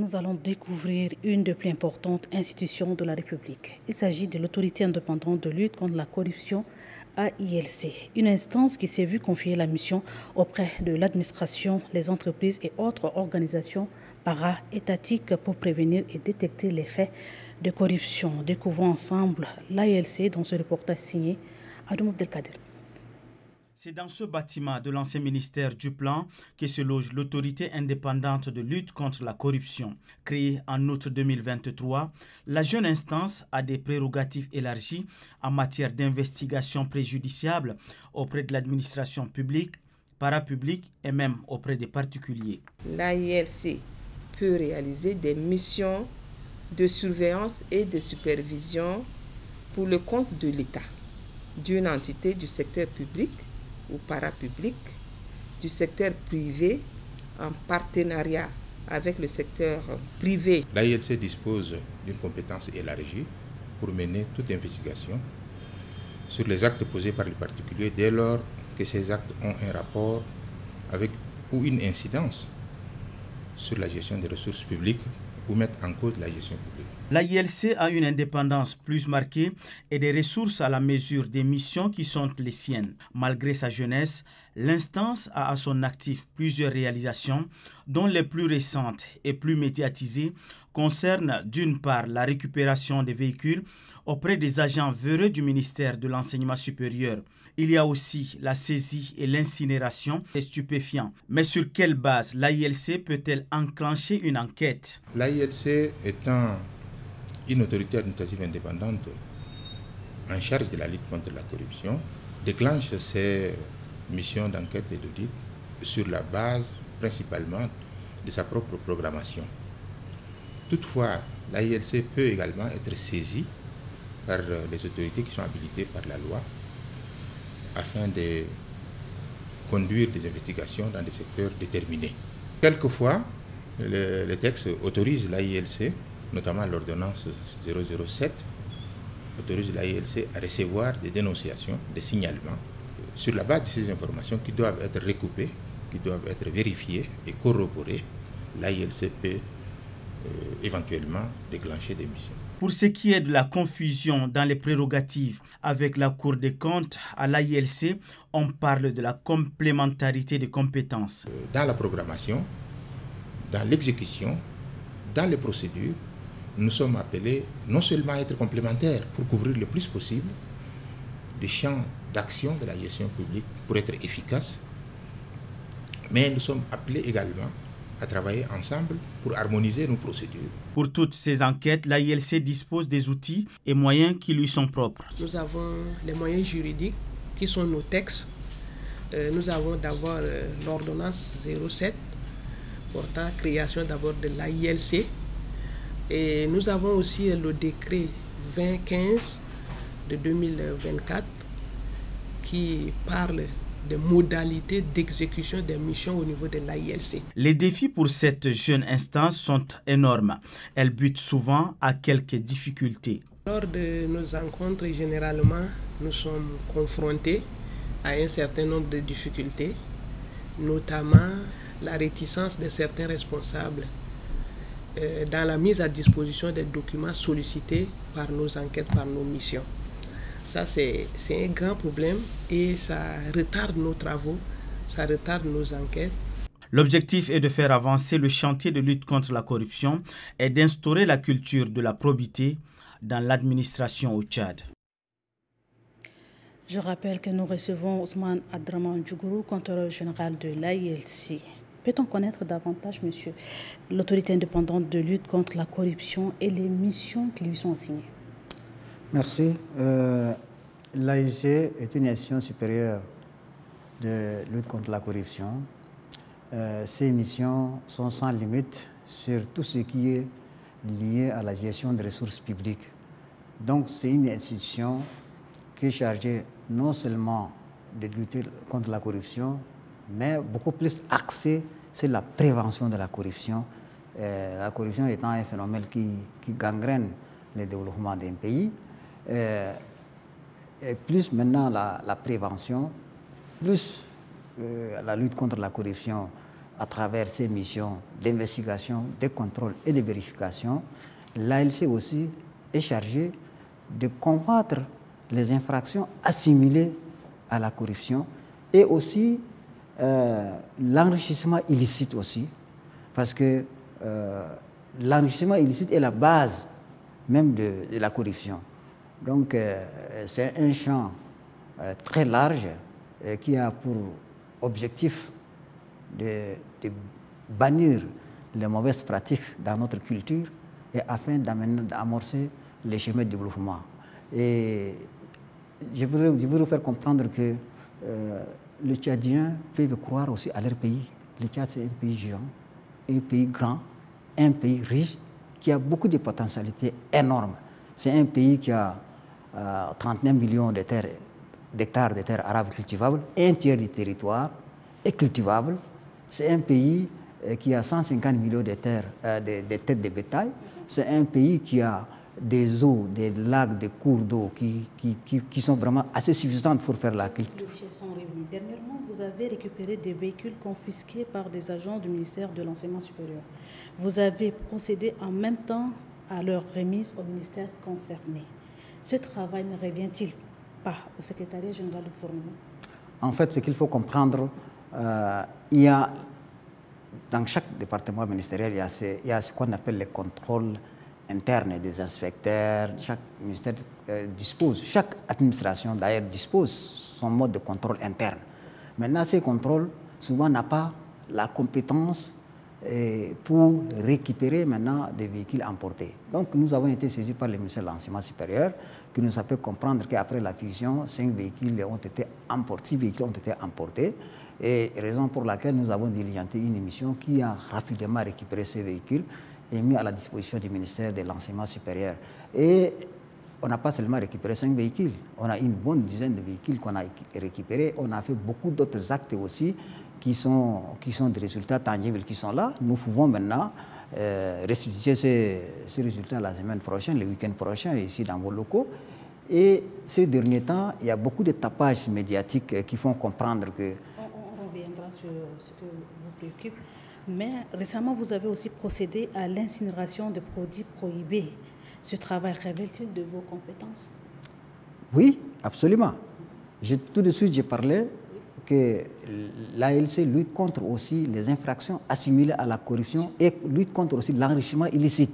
nous allons découvrir une des plus importantes institutions de la République. Il s'agit de l'autorité indépendante de lutte contre la corruption, AILC, une instance qui s'est vue confier la mission auprès de l'administration, les entreprises et autres organisations para-étatiques pour prévenir et détecter les faits de corruption. Découvrons ensemble l'AILC dans ce reportage signé Adoum Abdelkader. C'est dans ce bâtiment de l'ancien ministère du Plan que se loge l'autorité indépendante de lutte contre la corruption. Créée en août 2023, la jeune instance a des prérogatives élargies en matière d'investigation préjudiciable auprès de l'administration publique, parapublique et même auprès des particuliers. L'AILC peut réaliser des missions de surveillance et de supervision pour le compte de l'État, d'une entité du secteur public ou parapublic, du secteur privé en partenariat avec le secteur privé. L'AILC dispose d'une compétence élargie pour mener toute investigation sur les actes posés par les particuliers dès lors que ces actes ont un rapport avec ou une incidence sur la gestion des ressources publiques ou mettent en cause la gestion publique. L'AILC a une indépendance plus marquée et des ressources à la mesure des missions qui sont les siennes. Malgré sa jeunesse, l'instance a à son actif plusieurs réalisations, dont les plus récentes et plus médiatisées concernent d'une part la récupération des véhicules auprès des agents véreux du ministère de l'Enseignement supérieur. Il y a aussi la saisie et l'incinération des stupéfiants. Mais sur quelle base l'AILC peut-elle enclencher une enquête? L'AILC étant une autorité administrative indépendante en charge de la lutte contre la corruption, déclenche ses missions d'enquête et d'audit sur la base principalement de sa propre programmation. Toutefois, l'AILC peut également être saisie par les autorités qui sont habilitées par la loi afin de conduire des investigations dans des secteurs déterminés. Quelquefois, le texte autorise l'AILC, notamment l'ordonnance 007, autorise l'AILC à recevoir des dénonciations, des signalements, sur la base de ces informations qui doivent être recoupées, qui doivent être vérifiées et corroborées. L'AILC peut éventuellement déclencher des missions. Pour ce qui est de la confusion dans les prérogatives avec la Cour des comptes, à l'AILC, on parle de la complémentarité des compétences. Dans la programmation, dans l'exécution, dans les procédures, nous sommes appelés non seulement à être complémentaires pour couvrir le plus possible des champs d'action de la gestion publique pour être efficaces, mais nous sommes appelés également à travailler ensemble pour harmoniser nos procédures. Pour toutes ces enquêtes, l'AILC dispose des outils et moyens qui lui sont propres. Nous avons les moyens juridiques qui sont nos textes. Nous avons d'abord l'ordonnance 07 portant création d'abord de l'AILC. Et nous avons aussi le décret 2015 de 2024 qui parle des modalités d'exécution des missions au niveau de l'AILC. Les défis pour cette jeune instance sont énormes. Elle bute souvent à quelques difficultés. Lors de nos rencontres, généralement, nous sommes confrontés à un certain nombre de difficultés, notamment la réticence de certains responsables dans la mise à disposition des documents sollicités par nos enquêtes, par nos missions. Ça, c'est un grand problème et ça retarde nos travaux, ça retarde nos enquêtes. L'objectif est de faire avancer le chantier de lutte contre la corruption et d'instaurer la culture de la probité dans l'administration au Tchad. Je rappelle que nous recevons Ousmane Abdraman Djougourou, contrôleur général de l'AILC. Peut-on connaître davantage, monsieur, l'autorité indépendante de lutte contre la corruption et les missions qui lui sont assignées? Merci. L'AILC est une institution supérieure de lutte contre la corruption. Ces missions sont sans limite sur tout ce qui est lié à la gestion des ressources publiques. Donc c'est une institution qui est chargée non seulement de lutter contre la corruption, mais beaucoup plus axée sur la prévention de la corruption. La corruption étant un phénomène qui gangrène le développement d'un pays. Et plus maintenant la prévention, plus la lutte contre la corruption à travers ses missions d'investigation, de contrôle et de vérification, l'ALC aussi est chargée de combattre les infractions assimilées à la corruption et aussi l'enrichissement illicite aussi, parce que l'enrichissement illicite est la base même de la corruption. Donc c'est un champ très large qui a pour objectif de bannir les mauvaises pratiques dans notre culture et afin d'amorcer les chemins de développement. Et je voudrais vous faire comprendre que les Tchadiens peuvent croire aussi à leur pays. Le Tchad, c'est un pays géant, un pays grand, un pays riche qui a beaucoup de potentialités énormes. C'est un pays qui a 39 millions d'hectares de terres arables cultivables, un tiers du territoire est cultivable. C'est un pays qui a 150 millions de têtes de bétail. C'est un pays qui a des eaux, des lacs, des cours d'eau qui sont vraiment assez suffisantes pour faire la culture. Les richesses sont réunies. Dernièrement, vous avez récupéré des véhicules confisqués par des agents du ministère de l'Enseignement supérieur. Vous avez procédé en même temps à leur remise au ministère concerné. Ce travail ne revient-il pas au secrétariat général du gouvernement? En fait, ce qu'il faut comprendre, il y a dans chaque département ministériel, il y a ce qu'on appelle les contrôles internes des inspecteurs. Chaque ministère chaque administration d'ailleurs dispose son mode de contrôle interne. Maintenant, ces contrôles, souvent, n'ont pas la compétence pour récupérer maintenant des véhicules importés. Donc, nous avons été saisis par le ministère de l'Enseignement supérieur qui nous a fait comprendre qu'après la fusion, 6 véhicules ont été importés. Et raison pour laquelle nous avons diligenté une émission qui a rapidement récupéré ces véhicules et mis à la disposition du ministère de l'Enseignement supérieur. Et on n'a pas seulement récupéré 5 véhicules, on a une bonne dizaine de véhicules qu'on a récupérés. On a fait beaucoup d'autres actes aussi qui sont des résultats tangibles qui sont là. Nous pouvons maintenant restituer ces résultats la semaine prochaine, le week-end prochain, ici dans vos locaux. Et ces derniers temps, il y a beaucoup de tapages médiatiques qui font comprendre que... On reviendra sur ce que vous préoccupe. Mais récemment, vous avez aussi procédé à l'incinération de produits prohibés. Ce travail révèle-t-il de vos compétences? Oui, absolument. Tout de suite, j'ai parlé que l'ALC lutte contre aussi les infractions assimilées à la corruption et lutte contre aussi l'enrichissement illicite.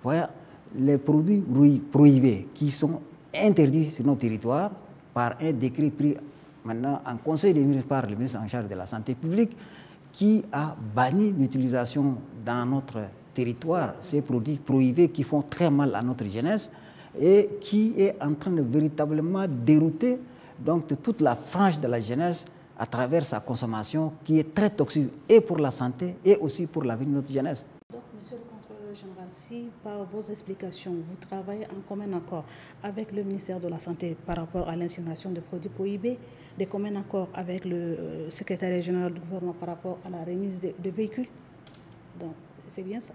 Voilà, les produits prohibés qui sont interdits sur nos territoires par un décret pris maintenant en Conseil des ministres par le ministre en charge de la Santé publique qui a banni l'utilisation dans notre territoire ces produits prohibés qui font très mal à notre jeunesse et qui est en train de véritablement dérouter donc toute la frange de la jeunesse à travers sa consommation qui est très toxique et pour la santé et aussi pour l'avenir de notre jeunesse. Donc, monsieur le contrôleur général, si par vos explications, vous travaillez en commun accord avec le ministère de la Santé par rapport à l'incinération de produits prohibés, de commun accord avec le secrétariat général du gouvernement par rapport à la remise de véhicules, donc c'est bien ça?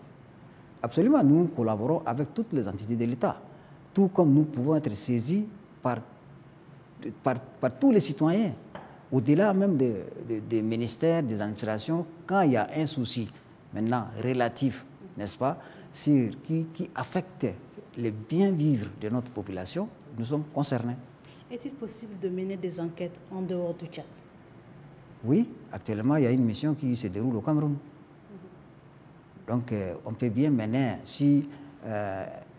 Absolument, nous collaborons avec toutes les entités de l'État, tout comme nous pouvons être saisis par tous les citoyens, au-delà même des ministères, des administrations, quand il y a un souci maintenant relatif, n'est-ce pas, qui affecte le bien-vivre de notre population, nous sommes concernés. Est-il possible de mener des enquêtes en dehors du Tchad? Oui, actuellement, il y a une mission qui se déroule au Cameroun. Donc, on peut bien mener, si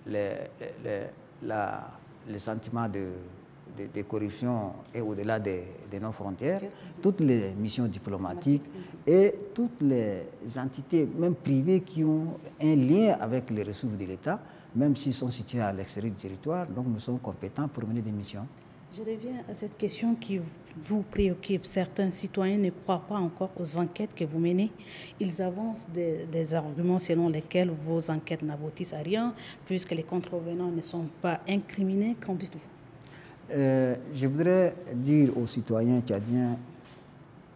le sentiment de corruption est au-delà de nos frontières, toutes les missions diplomatiques et toutes les entités, même privées, qui ont un lien avec les ressources de l'État, même s'ils sont situés à l'extérieur du territoire, donc nous sommes compétents pour mener des missions. Je reviens à cette question qui vous préoccupe. Certains citoyens ne croient pas encore aux enquêtes que vous menez. Ils avancent des arguments selon lesquels vos enquêtes n'aboutissent à rien, puisque les contrevenants ne sont pas incriminés. Qu'en dites-vous? Je voudrais dire aux citoyens tchadiens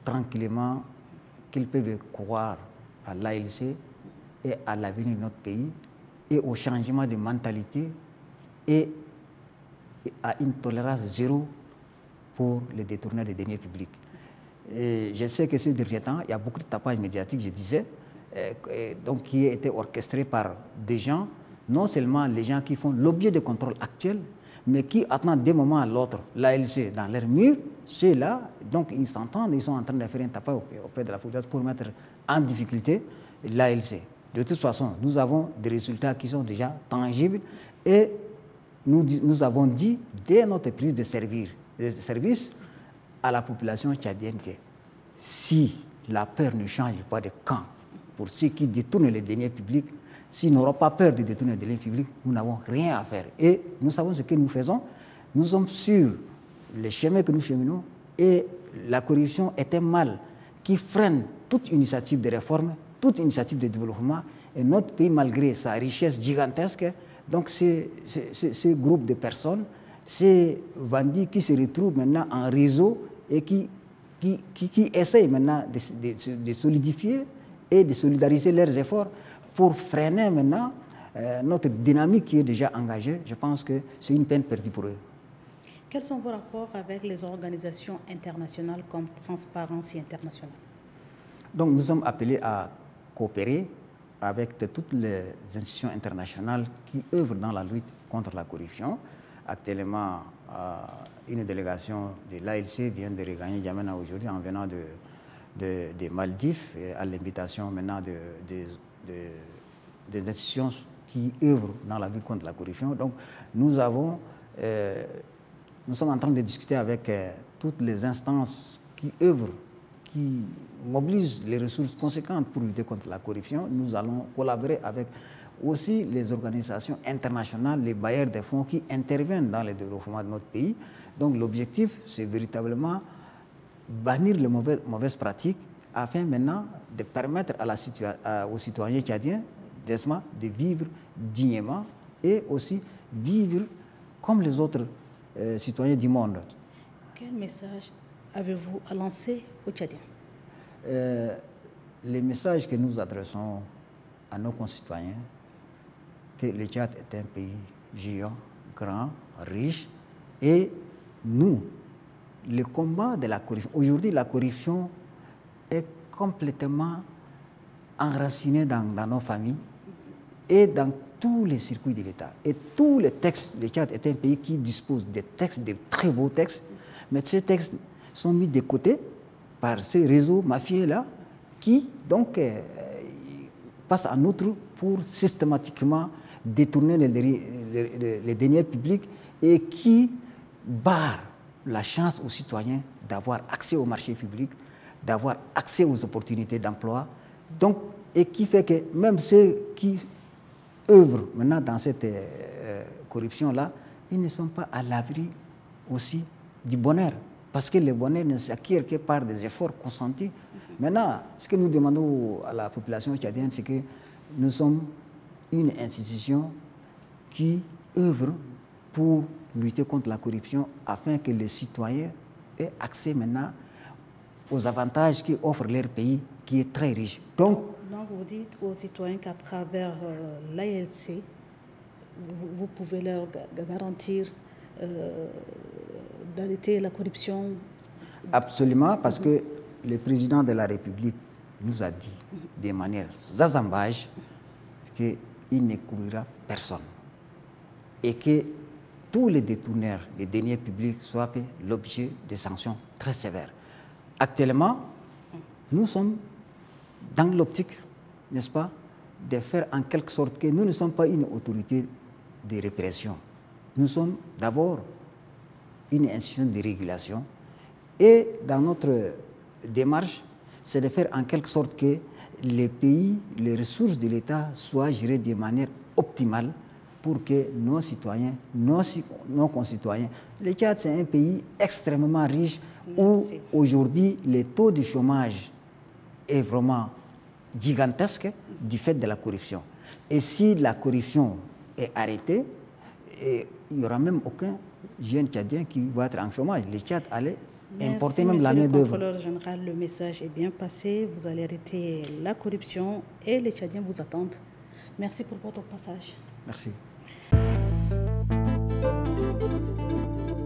tranquillement qu'ils peuvent croire à l'ALC et à l'avenir de notre pays et au changement de mentalité et à une tolérance zéro pour les détourneurs des deniers publics. Et je sais que ces derniers temps, il y a beaucoup de tapage médiatique, je disais, donc qui a été orchestré par des gens, non seulement les gens qui font l'objet de contrôle actuel, mais qui attendent d'un moment à l'autre l'ALC dans leur mur, ceux-là, donc ils s'entendent, ils sont en train de faire un tapage auprès de la population pour mettre en difficulté l'ALC. De toute façon, nous avons des résultats qui sont déjà tangibles et nous avons dit, dès notre prise de service à la population tchadienne, que si la peur ne change pas de camp pour ceux qui détournent les deniers publics, s'ils n'auront pas peur de détourner les deniers publics, nous n'avons rien à faire. Et nous savons ce que nous faisons. Nous sommes sur le chemin que nous cheminons et la corruption est un mal qui freine toute initiative de réforme, toute initiative de développement. Et notre pays, malgré sa richesse gigantesque, donc ces groupes de personnes, ces bandits qui se retrouvent maintenant en réseau et qui essayent maintenant de solidifier et de solidariser leurs efforts pour freiner maintenant notre dynamique qui est déjà engagée, je pense que c'est une peine perdue pour eux. Quels sont vos rapports avec les organisations internationales comme Transparency International? Donc nous sommes appelés à coopérer avec toutes les institutions internationales qui œuvrent dans la lutte contre la corruption. Actuellement, une délégation de l'ALC vient de regagner N'Djamena aujourd'hui en venant des Maldives à l'invitation maintenant des institutions qui œuvrent dans la lutte contre la corruption. Donc nous sommes en train de discuter avec toutes les instances qui œuvrent, qui mobilisent les ressources conséquentes pour lutter contre la corruption. Nous allons collaborer avec aussi les organisations internationales, les bailleurs de fonds qui interviennent dans le développement de notre pays. Donc l'objectif, c'est véritablement bannir les mauvaises pratiques afin maintenant de permettre aux citoyens tchadiens de vivre dignement et aussi vivre comme les autres citoyens du monde. Quel message avez-vous à lancer aux Tchadiens? Les messages que nous adressons à nos concitoyens, que le Tchad est un pays géant, grand, riche, et nous, le combat de la corruption, aujourd'hui la corruption est complètement enracinée dans nos familles et dans tous les circuits de l'État. Et tous les textes, le Tchad est un pays qui dispose de textes, de très beaux textes, mais ces textes sont mis de côté par ces réseaux mafieux-là qui, donc, passent en outre pour systématiquement détourner les deniers publics et qui barrent la chance aux citoyens d'avoir accès au marché public, d'avoir accès aux opportunités d'emploi, donc, et qui fait que même ceux qui œuvrent maintenant dans cette corruption-là, ils ne sont pas à l'abri aussi du bonheur. Parce que le bonheur ne s'acquiert que par des efforts consentis. Maintenant, ce que nous demandons à la population tchadienne, c'est que nous sommes une institution qui œuvre pour lutter contre la corruption afin que les citoyens aient accès maintenant aux avantages qu'offre leur pays, qui est très riche. Donc vous dites aux citoyens qu'à travers l'ALC, vous pouvez leur garantir d'arrêter la corruption? Absolument, parce que le président de la République nous a dit de manière zazambage qu'il ne couvrira personne et que tous les détourneurs des deniers publics soient fait l'objet de sanctions très sévères. Actuellement, nous sommes dans l'optique, n'est-ce pas, de faire en quelque sorte que nous ne sommes pas une autorité de répression. Nous sommes d'abord une institution de régulation et dans notre démarche, c'est de faire en quelque sorte que les pays, les ressources de l'État soient gérées de manière optimale pour que nos citoyens, nos concitoyens... Le Tchad, c'est un pays extrêmement riche où aujourd'hui le taux de chômage est vraiment gigantesque du fait de la corruption. Et si la corruption est arrêtée, il n'y aura même aucun jeune Tchadien qui va être en chômage. Le Tchad allait importer même la main-d'œuvre. Monsieur le contrôleur général, le message est bien passé. Vous allez arrêter la corruption et les Tchadiens vous attendent. Merci pour votre passage. Merci.